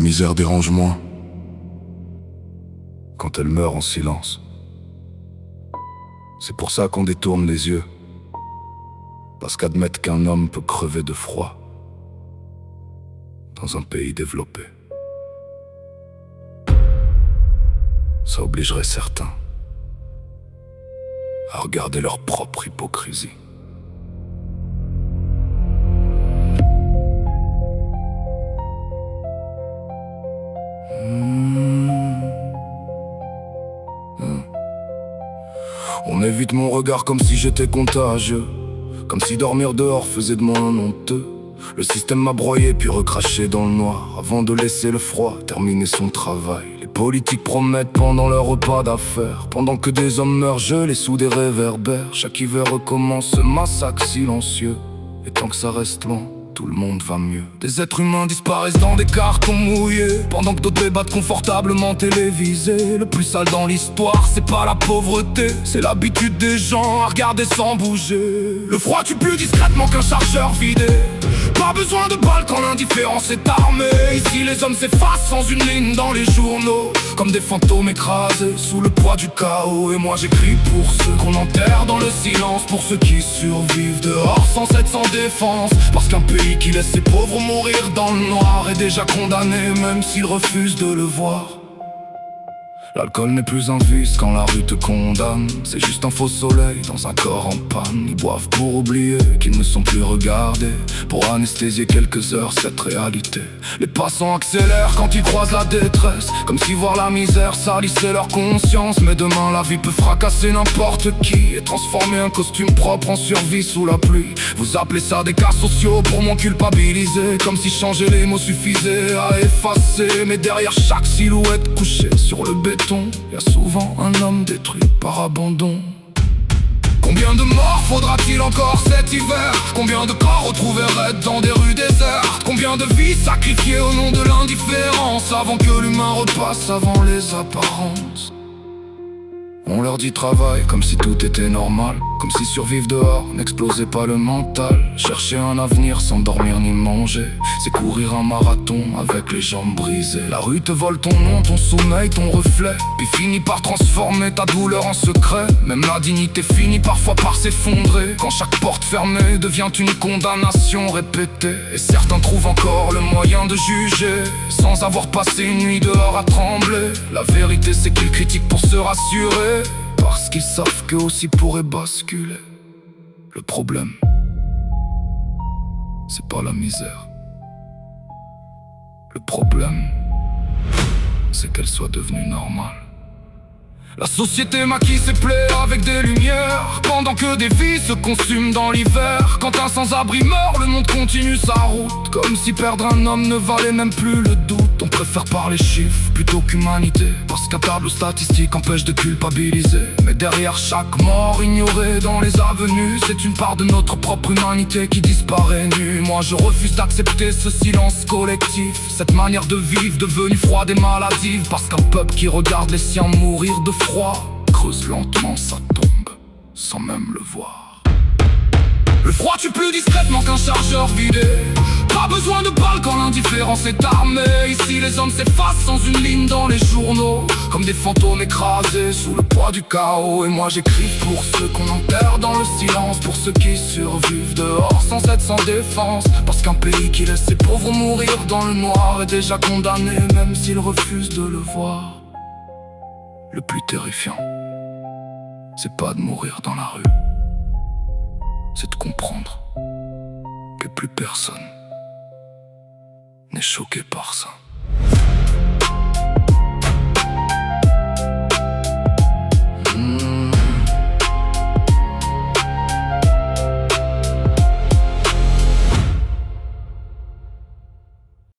misère dérange moins quand elle meurt en silence. C'est pour ça qu'on détourne les yeux, parce qu'admettre qu'un homme peut crever de froid dans un pays développé, ça obligerait certains à regarder leur propre hypocrisie. On évite mon regard comme si j'étais contagieux, comme si dormir dehors faisait de moi un honteux. Le système m'a broyé puis recraché dans le noir, avant de laisser le froid terminer son travail. Les politiques promettent pendant leur repas d'affaires, pendant que des hommes meurent gelés sous des réverbères. Chaque hiver recommence ce massacre silencieux, et tant que ça reste lent, tout le monde va mieux. Des êtres humains disparaissent dans des cartons mouillés, pendant que d'autres débattent confortablement télévisés. Le plus sale dans l'histoire, c'est pas la pauvreté, c'est l'habitude des gens à regarder sans bouger. Le froid tue plus discrètement qu'un chargeur vidé. Pas besoin de balles quand l'indifférence est armée. Ici les hommes s'effacent sans une ligne dans les journaux, comme des fantômes écrasés sous le poids du chaos. Et moi j'écris pour ceux qu'on enterre dans le silence, pour ceux qui survivent dehors sans aide, sans défense. Parce qu'un pays qui laisse ses pauvres mourir dans le noir est déjà condamné, même s'ils refusent de le voir. L'alcool n'est plus un vice quand la rue te condamne, c'est juste un faux soleil dans un corps en panne. Ils boivent pour oublier qu'ils ne sont plus regardés, pour anesthésier quelques heures cette réalité. Les passants accélèrent quand ils croisent la détresse, comme si voir la misère salissait leur conscience. Mais demain la vie peut fracasser n'importe qui et transformer un costume propre en survie sous la pluie. Vous appelez ça des cas sociaux pour m'en culpabiliser, comme si changer les mots suffisait à effacer. Mais derrière chaque silhouette couchée sur le béton, y a souvent un homme détruit par abandon. Combien de morts faudra-t-il encore cet hiver? Combien de corps retrouvés raides dans des rues désertes? Combien de vies sacrifiées au nom de l'indifférence, avant que l'humain repasse avant les apparences? On leur dit travail comme si tout était normal, comme si survivre dehors n'explosait pas le mental. Chercher un avenir sans dormir ni manger, c'est courir un marathon avec les jambes brisées. La rue te vole ton nom, ton sommeil, ton reflet, puis finit par transformer ta douleur en secret. Même la dignité finit parfois par s'effondrer, quand chaque porte fermée devient une condamnation répétée. Et certains trouvent encore le moyen de juger, sans avoir passé une nuit dehors à trembler. La vérité c'est qu'ils critiquent pour se rassurer, parce qu'ils savent qu'eux aussi pourraient basculer. Le problème, c'est pas la misère. Le problème, c'est qu'elle soit devenue normale. La société maquille ses plaies avec des lumières, pendant que des vies se consument dans l'hiver. Quand un sans-abri meurt, le monde continue sa route, comme si perdre un homme ne valait même plus le doute. On préfère parler chiffres plutôt qu'humanité, parce qu'un tableau statistique empêche de culpabiliser. Mais derrière chaque mort ignorée dans les avenues, c'est une part de notre propre humanité qui disparaît nue. Moi je refuse d'accepter ce silence collectif, cette manière de vivre devenue froide et maladive. Parce qu'un peuple qui regarde les siens mourir de froid creuse lentement sa tombe sans même le voir. Le froid tue plus discrètement qu'un chargeur vidé. Pas besoin de balles quand l'indifférence est armée. Ici les hommes s'effacent sans une ligne dans les journaux, comme des fantômes écrasés sous le poids du chaos. Et moi j'écris pour ceux qu'on enterre dans le silence, pour ceux qui survivent dehors sans aide, sans défense. Parce qu'un pays qui laisse ses pauvres mourir dans le noir est déjà condamné, même s'ils refusent de le voir. Le plus terrifiant, c'est pas de mourir dans la rue, c'est de comprendre que plus personne n'est choqué par ça.